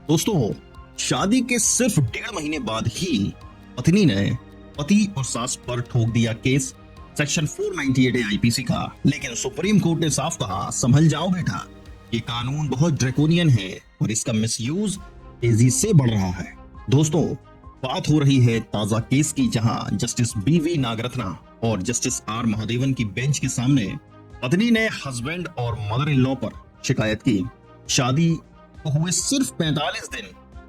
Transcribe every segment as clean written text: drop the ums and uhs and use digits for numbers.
दोस्तों, शादी के सिर्फ 1.5 महीने बाद ही पत्नी ने पति और सास पर ठोक दिया केस सेक्शन 498 आईपीसी का। लेकिन सुप्रीम कोर्ट ने साफ कहा, संभल जाओ बेटा, ये कानून बहुत ड्रैकोनियन है और इसका मिसयूज तेजी से बढ़ रहा है। दोस्तों, बात हो रही है ताजा केस की, जहां जस्टिस बीवी नागरत्ना और जस्टिस आर महादेवन की बेंच के सामने पत्नी ने हस्बैंड और मदर इन लॉ पर शिकायत की। शादी को हुए सिर्फ 45 दिन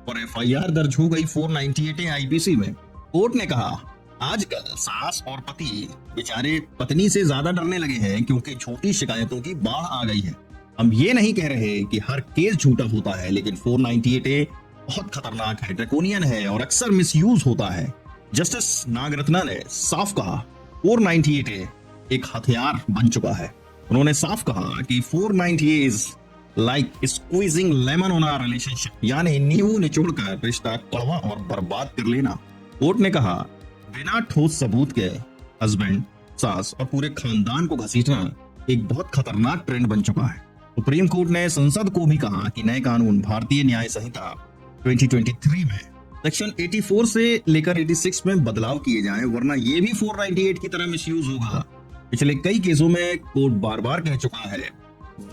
और एफआईआर दर्ज हो गई 498 आईपीसी में। कोर्ट ने कहा, आजकल सास और पति बेचारे पत्नी से ज्यादा डरने लगे हैं क्योंकि छोटी शिकायतों की बाढ़ आ गई है। हम ये नहीं कह रहे कि हर केस झूठा होता है, लेकिन 498 बहुत खतरनाक है, ड्रैकोनियन है और अक्सर मिसयूज होता है। जस्टिस नागरत्ना ने साफ कहा, 498 एक हथियार बन चुका है। उन्होंने साफ कहा कि 498 is like squeezing lemon on our relationship, यानी नींबू निचोड़कर रिश्ता कड़वा और बर्बाद कर लेना। कोर्ट ने कहा, बिना ठोस सबूत के हस्बैंड, सास और पूरे खानदान को घसीटना एक बहुत खतरनाक ट्रेंड बन चुका है। सुप्रीम कोर्ट ने संसद को भी कहा कि नए कानून भारतीय न्याय संहिता 2023 में सेक्शन 84 से लेकर 86 में बदलाव किए जाएं, वरना ये भी 498 की तरह मिसयूज होगा। पिछले कई केसों में कोर्ट बार बार कह चुका है,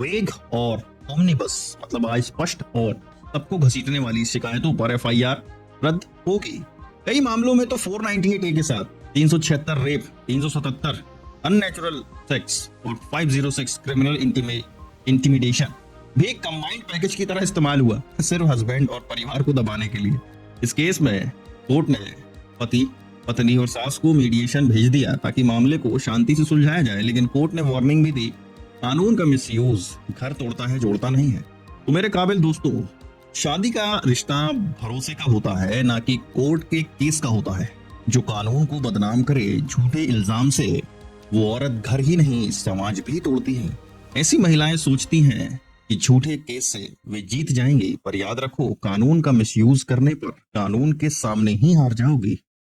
वेग और ओमनिबस मतलब अस्पष्ट और सबको घसीटने वाली शिकायतों पर एफआईआर रद्द होगी। कई मामलों में तो 498 के साथ 376 रेप, 377 अननेचुरल सेक्स और 506 क्रिमिनल इंटिमिडेशन भी एक कंबाइंड पैकेज की तरह इस्तेमाल हुआ, सिर्फ हस्बैंड और परिवार को दबाने के लिए। इस केस में कोर्ट ने पति, पत्नी और सास को मीडिएशन भेज दिया ताकि मामले को शांति से सुलझाया जाए, लेकिन कोर्ट ने वार्निंग भी दी, कानून का मिसयूज घर तोड़ता है, जोड़ता नहीं है। तो मेरे काबिल दोस्तों, शादी का रिश्ता भरोसे का होता है, ना कि कोर्ट के केस का होता है। जो कानून को बदनाम करे झूठे इल्जाम से, वो औरत घर ही नहीं समाज भी तोड़ती है। ऐसी महिलाएं सोचती हैं कि झूठे केस से वे जीत जाएंगी, पर याद रखो, कानून का मिसयूज करने पर कानून के सामने ही हार जाओगी।